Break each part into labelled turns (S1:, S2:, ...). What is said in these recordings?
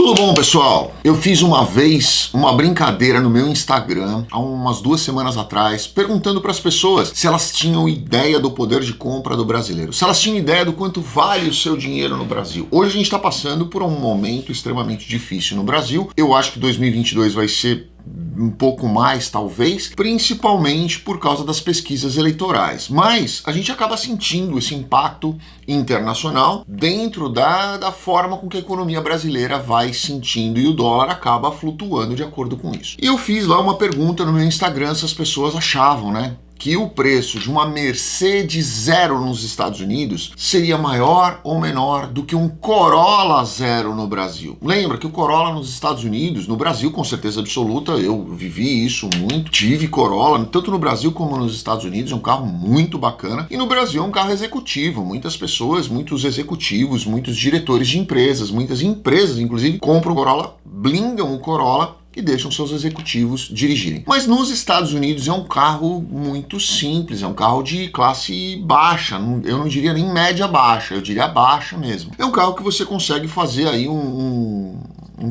S1: Tudo bom, pessoal? Eu fiz uma vez uma brincadeira no meu Instagram, há umas 2 semanas atrás, perguntando para as pessoas se elas tinham ideia do poder de compra do brasileiro, se elas tinham ideia do quanto vale o seu dinheiro no Brasil. Hoje a gente está passando por um momento extremamente difícil no Brasil. Eu acho que 2022 vai ser um pouco mais, talvez, principalmente por causa das pesquisas eleitorais. Mas a gente acaba sentindo esse impacto internacional dentro da forma com que a economia brasileira vai sentindo, e o dólar acaba flutuando de acordo com isso. E eu fiz lá uma pergunta no meu Instagram se as pessoas achavam, que o preço de uma Mercedes zero nos Estados Unidos seria maior ou menor do que um Corolla zero no Brasil. Lembra que o Corolla nos Estados Unidos, no Brasil com certeza absoluta, eu vivi isso muito, tive Corolla, tanto no Brasil como nos Estados Unidos, é um carro muito bacana, e no Brasil é um carro executivo. Muitas pessoas, muitos executivos, muitos diretores de empresas, muitas empresas inclusive, compram o Corolla, blindam o Corolla e deixam seus executivos dirigirem. Mas nos Estados Unidos é um carro muito simples, é um carro de classe baixa, eu não diria nem média baixa, eu diria baixa mesmo. É um carro que você consegue fazer aí um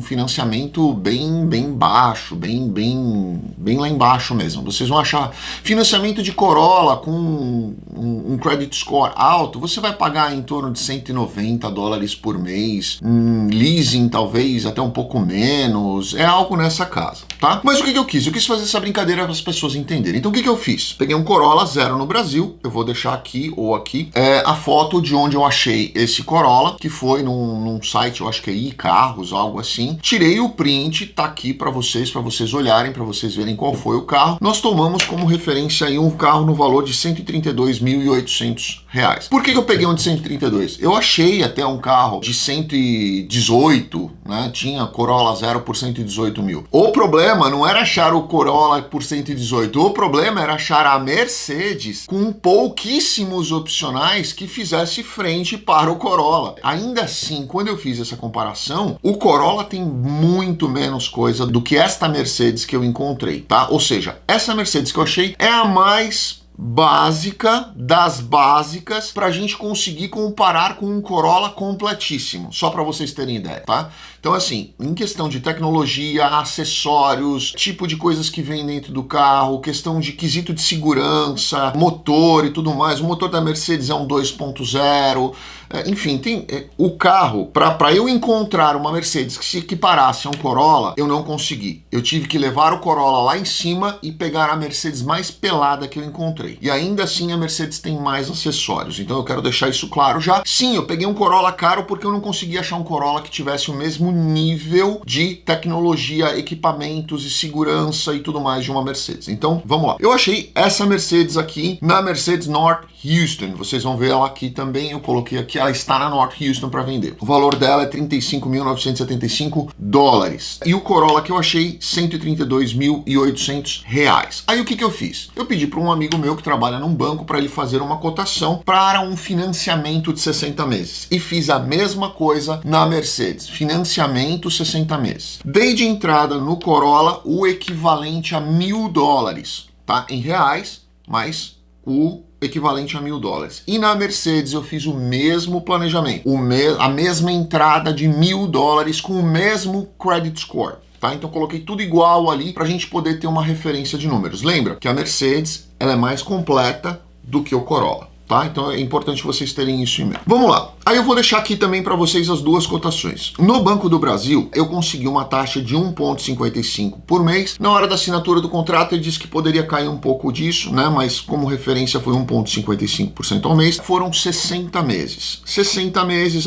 S1: financiamento bem baixo, bem lá embaixo mesmo. Vocês vão achar financiamento de Corolla com um credit score alto, você vai pagar em torno de $190 por mês, leasing talvez até um pouco menos, é algo nessa casa, tá? Mas o que eu quis? Eu quis fazer essa brincadeira para as pessoas entenderem. Então o que eu fiz? Peguei um Corolla zero no Brasil, eu vou deixar aqui ou aqui a foto de onde eu achei esse Corolla, que foi num site, eu acho que é iCarros, algo assim. Tirei o print, tá aqui para vocês olharem, para vocês verem qual foi o carro. Nós tomamos como referência aí um carro no valor de R$132.800. Por que eu peguei um de 132? Eu achei até um carro de 118, tinha Corolla zero por 118 mil. O problema não era achar o Corolla por 118, o problema era achar a Mercedes com pouquíssimos opcionais que fizesse frente para o Corolla. Ainda assim, quando eu fiz essa comparação, o Corolla tem muito menos coisa do que esta Mercedes que eu encontrei, tá? Ou seja, essa Mercedes que eu achei é a mais básica das básicas para a gente conseguir comparar com um Corolla completíssimo, só para vocês terem ideia, tá? Então assim, em questão de tecnologia, acessórios, tipo de coisas que vem dentro do carro, questão de quesito de segurança, motor e tudo mais, o motor da Mercedes é um 2.0, enfim, tem o carro, para eu encontrar uma Mercedes que se equiparasse a um Corolla, eu não consegui. Eu tive que levar o Corolla lá em cima e pegar a Mercedes mais pelada que eu encontrei. E ainda assim a Mercedes tem mais acessórios, então eu quero deixar isso claro já. Sim, eu peguei um Corolla caro porque eu não consegui achar um Corolla que tivesse o mesmo nível de tecnologia, equipamentos e segurança e tudo mais de uma Mercedes. Então, vamos lá. Eu achei essa Mercedes aqui na Mercedes North Houston. Vocês vão ver ela aqui também, eu coloquei aqui, ela está na North Houston para vender. O valor dela é $35.975. E o Corolla que eu achei, $132.800. Aí o que eu fiz? Eu pedi para um amigo meu que trabalha num banco para ele fazer uma cotação para um financiamento de 60 meses. E fiz a mesma coisa na Mercedes. Financiamento 60 meses. Dei de entrada no Corolla o equivalente a $1.000, tá? Em reais, mas o equivalente a $1.000. E na Mercedes eu fiz o mesmo planejamento, a mesma entrada de $1.000 com o mesmo credit score. Tá? Então coloquei tudo igual ali para a gente poder ter uma referência de números. Lembra que a Mercedes ela é mais completa do que o Corolla. Tá? Então é importante vocês terem isso em mente. Vamos lá. Aí eu vou deixar aqui também para vocês as duas cotações. No Banco do Brasil, eu consegui uma taxa de 1,55 por mês. Na hora da assinatura do contrato, ele disse que poderia cair um pouco disso, mas como referência foi 1,55% ao mês. Foram 60 meses. 60 meses,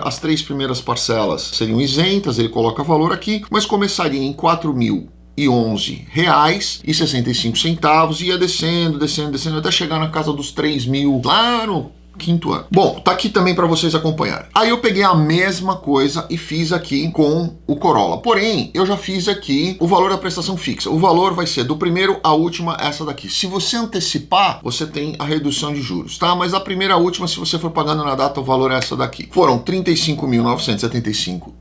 S1: as 3 primeiras parcelas seriam isentas, ele coloca valor aqui, mas começaria em R$4.011,65 e ia descendo até chegar na casa dos 3.000 lá no 5º ano. Bom, tá aqui também para vocês acompanharem. Aí eu peguei a mesma coisa e fiz aqui com o Corolla. Porém, eu já fiz aqui o valor da prestação fixa. O valor vai ser do primeiro à última, essa daqui. Se você antecipar, você tem a redução de juros, tá? Mas a primeira à última, se você for pagando na data, o valor é essa daqui. Foram $35.975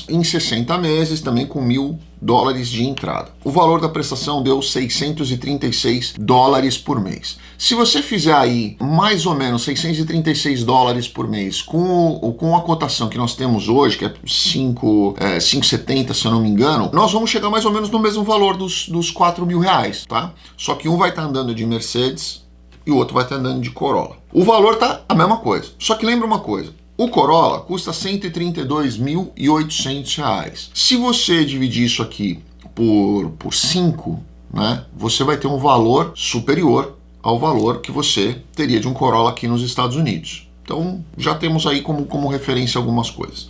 S1: em 60 meses, também com $1.000 dólares de entrada. O valor da prestação deu 636 dólares por mês. Se você fizer aí mais ou menos 636 dólares por mês com a cotação que nós temos hoje, que é 5,70, se eu não me engano, nós vamos chegar mais ou menos no mesmo valor dos 4 mil reais, tá? Só que um vai estar andando de Mercedes e o outro vai estar andando de Corolla. O valor tá a mesma coisa. Só que lembra uma coisa, o Corolla custa R$ 132.800. Se você dividir isso aqui por 5, né, você vai ter um valor superior ao valor que você teria de um Corolla aqui nos Estados Unidos. Então já temos aí como referência algumas coisas.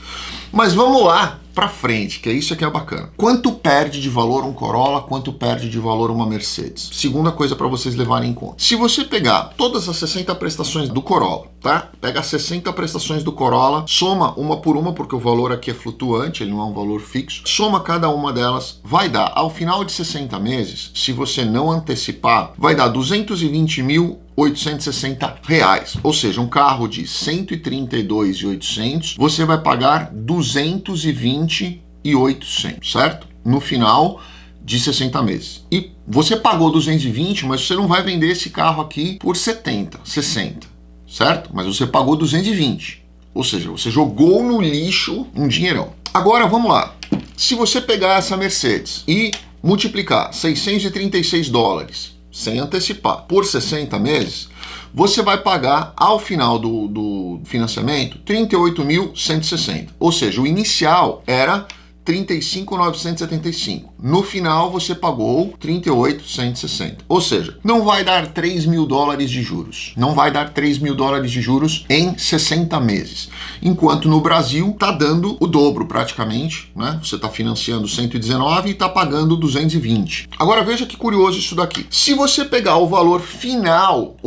S1: Mas vamos lá para frente, que é isso que é bacana. Quanto perde de valor um Corolla, quanto perde de valor uma Mercedes? Segunda coisa para vocês levarem em conta. Se você pegar todas as 60 prestações do Corolla, tá? Pega as 60 prestações do Corolla, soma uma por uma, porque o valor aqui é flutuante, ele não é um valor fixo. Soma cada uma delas, vai dar, ao final de 60 meses, se você não antecipar, vai dar 220.860 reais. Ou seja, um carro de 132.800, você vai pagar 220.800, certo? No final de 60 meses. E você pagou 220, mas você não vai vender esse carro aqui por 70, 60, certo? Mas você pagou 220. Ou seja, você jogou no lixo um dinheirão. Agora vamos lá. Se você pegar essa Mercedes e multiplicar 636 dólares sem antecipar por 60 meses, você vai pagar ao final do financiamento 38.160. Ou seja, o inicial era 35.975. No final você pagou 38.160. Ou seja, não vai dar 3 mil dólares de juros. Não vai dar 3 mil dólares de juros em 60 meses. Enquanto no Brasil tá dando o dobro praticamente, né? Você tá financiando 119 e tá pagando 220. Agora veja que curioso isso daqui. Se você pegar o valor final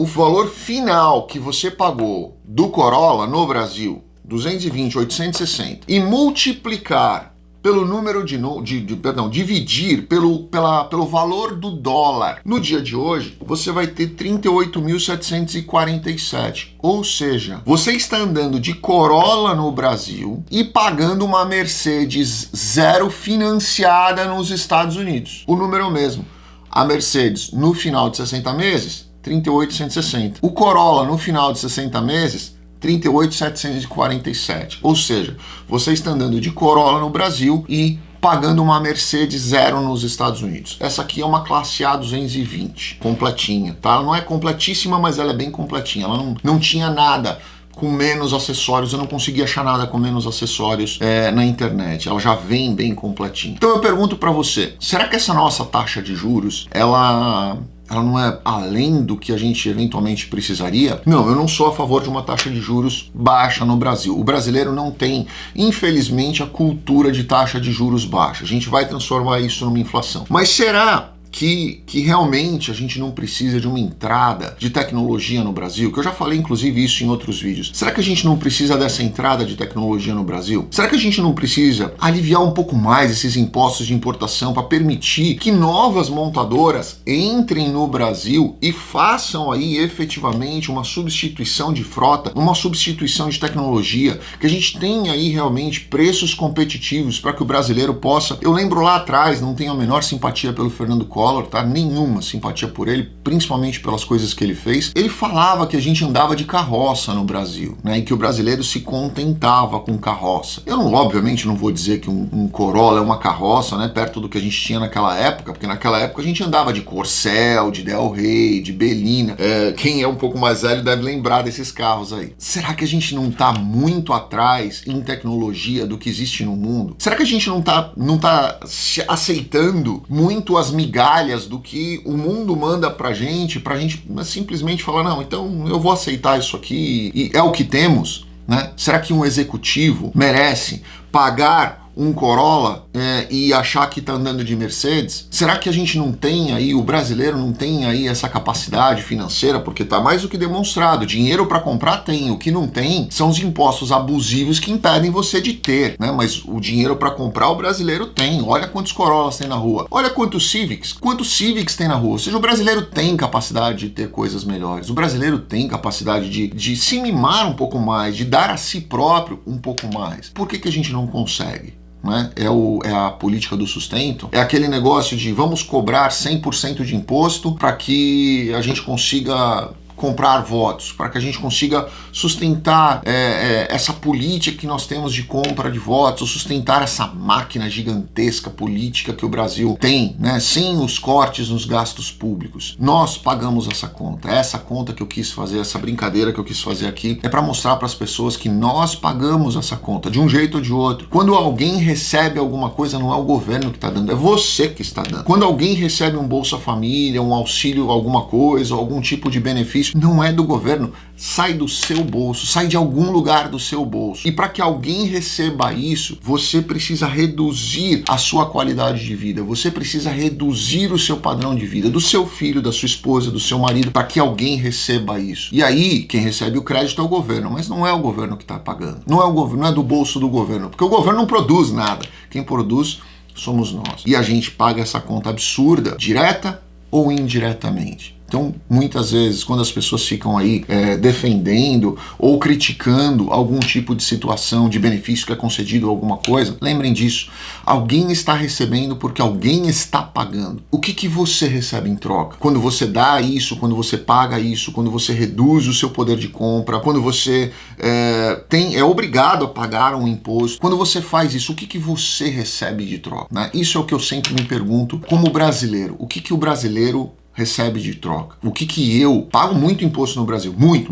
S1: que você pagou do Corolla no Brasil, 220.860, e multiplicar pelo número dividir pelo valor do dólar no dia de hoje, você vai ter 38.747. Ou seja, você está andando de Corolla no Brasil e pagando uma Mercedes zero financiada nos Estados Unidos. O número é o mesmo. A Mercedes no final de 60 meses, 38.160. O Corolla no final de 60 meses, 38.747. Ou seja, você está andando de Corolla no Brasil e pagando uma Mercedes zero nos Estados Unidos. Essa aqui é uma classe A 220, completinha, tá? Ela não é completíssima, mas ela é bem completinha. Ela não tinha nada com menos acessórios, eu não consegui achar nada com menos acessórios na internet. Ela já vem bem completinha. Então eu pergunto para você, será que essa nossa taxa de juros, ela não é além do que a gente eventualmente precisaria? Não, eu não sou a favor de uma taxa de juros baixa no Brasil. O brasileiro não tem, infelizmente, a cultura de taxa de juros baixa. A gente vai transformar isso numa inflação. Mas será que realmente a gente não precisa de uma entrada de tecnologia no Brasil? Que eu já falei, inclusive, isso em outros vídeos. Será que a gente não precisa dessa entrada de tecnologia no Brasil? Será que a gente não precisa aliviar um pouco mais esses impostos de importação para permitir que novas montadoras entrem no Brasil e façam aí efetivamente uma substituição de frota, uma substituição de tecnologia, que a gente tenha aí realmente preços competitivos para que o brasileiro possa... Eu lembro lá atrás, não tenho a menor simpatia pelo Fernando Collor, tá? Nenhuma simpatia por ele, principalmente pelas coisas que ele fez. Ele falava que a gente andava de carroça no Brasil, né? E que o brasileiro se contentava com carroça. Eu obviamente não vou dizer que um Corolla é uma carroça, né? Perto do que a gente tinha naquela época, porque naquela época a gente andava de Corcel, de Del Rey, de Belina. Quem é um pouco mais velho deve lembrar desses carros aí. Será que a gente não tá muito atrás em tecnologia do que existe no mundo? Será que a gente não tá aceitando muito as migalhas do que o mundo manda pra gente simplesmente falar, não, então eu vou aceitar isso aqui e é o que temos, né? Será que um executivo merece pagar um Corolla e achar que tá andando de Mercedes? Será que a gente não tem aí, o brasileiro não tem aí essa capacidade financeira? Porque tá mais do que demonstrado, dinheiro para comprar tem, o que não tem são os impostos abusivos que impedem você de ter, né? Mas o dinheiro para comprar o brasileiro tem. Olha quantos Corollas tem na rua, olha quantos Civics tem na rua. Ou seja, o brasileiro tem capacidade de ter coisas melhores, o brasileiro tem capacidade de se mimar um pouco mais, de dar a si próprio um pouco mais. Por que a gente não consegue? né? É a política do sustento, é aquele negócio de vamos cobrar 100% de imposto para que a gente consiga comprar votos, para que a gente consiga sustentar essa política que nós temos de compra de votos, sustentar essa máquina gigantesca política que o Brasil tem, né, sem os cortes nos gastos públicos. Nós pagamos essa conta. Essa conta que eu quis fazer, essa brincadeira que eu quis fazer aqui, é para mostrar para as pessoas que nós pagamos essa conta, de um jeito ou de outro. Quando alguém recebe alguma coisa, não é o governo que está dando, é você que está dando. Quando alguém recebe um Bolsa Família, um auxílio, alguma coisa, algum tipo de benefício, não é do governo, sai do seu bolso, sai de algum lugar do seu bolso. E para que alguém receba isso, você precisa reduzir a sua qualidade de vida, você precisa reduzir o seu padrão de vida, do seu filho, da sua esposa, do seu marido, para que alguém receba isso. E aí, quem recebe o crédito é o governo, mas não é o governo que está pagando. Não é o governo, não é do bolso do governo, porque o governo não produz nada. Quem produz somos nós. E a gente paga essa conta absurda, direta ou indiretamente. Então, muitas vezes, quando as pessoas ficam aí defendendo ou criticando algum tipo de situação, de benefício que é concedido ou alguma coisa, lembrem disso. Alguém está recebendo porque alguém está pagando. O que você recebe em troca? Quando você dá isso, quando você paga isso, quando você reduz o seu poder de compra, quando você é obrigado a pagar um imposto, quando você faz isso, o que você recebe de troca? Né? Isso é o que eu sempre me pergunto como brasileiro. O que o brasileiro recebe de troca? O que eu pago muito imposto no Brasil? Muito.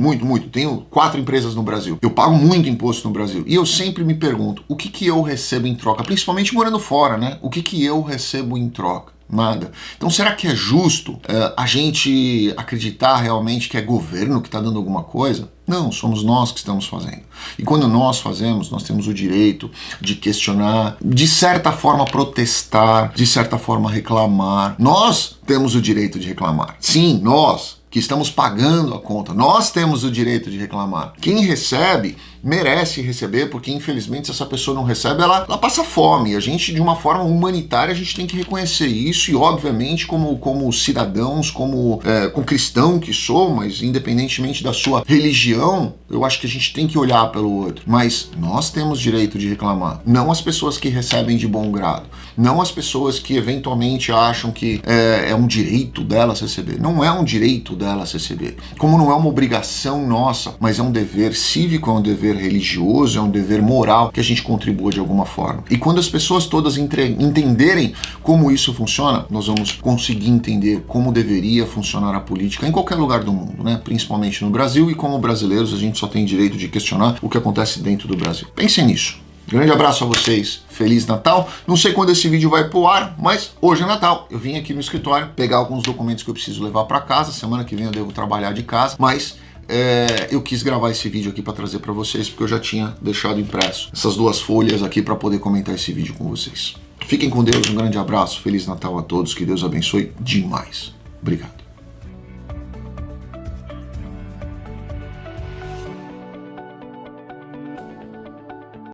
S1: Tenho 4 empresas no Brasil. Eu pago muito imposto no Brasil. E eu sempre me pergunto, o que eu recebo em troca? Principalmente morando fora, né? O que eu recebo em troca? Nada. Então será que é justo a gente acreditar realmente que é governo que está dando alguma coisa? Não, somos nós que estamos fazendo. E quando nós fazemos, nós temos o direito de questionar, de certa forma protestar, de certa forma reclamar. Nós temos o direito de reclamar. Sim, nós que estamos pagando a conta, nós temos o direito de reclamar. Quem recebe merece receber, porque infelizmente se essa pessoa não recebe, ela passa fome. E a gente, de uma forma humanitária, a gente tem que reconhecer isso e obviamente como cidadãos, como cristão que sou, mas independentemente da sua religião, eu acho que a gente tem que olhar pelo outro. Mas nós temos direito de reclamar, não as pessoas que recebem de bom grado, não as pessoas que eventualmente acham que é um direito delas receber. Não é um direito delas receber. Como não é uma obrigação nossa, mas é um dever cívico, é um dever religioso, é um dever moral que a gente contribua de alguma forma. E quando as pessoas todas entenderem como isso funciona, nós vamos conseguir entender como deveria funcionar a política em qualquer lugar do mundo, né? Principalmente no Brasil, e como brasileiros a gente só tem direito de questionar o que acontece dentro do Brasil. Pensem nisso. Grande abraço a vocês, Feliz Natal. Não sei quando esse vídeo vai pro ar, mas hoje é Natal. Eu vim aqui no escritório pegar alguns documentos que eu preciso levar para casa. Semana que vem eu devo trabalhar de casa, mas eu quis gravar esse vídeo aqui para trazer para vocês, porque eu já tinha deixado impresso essas 2 folhas aqui para poder comentar esse vídeo com vocês. Fiquem com Deus, um grande abraço, Feliz Natal a todos, que Deus abençoe demais. Obrigado.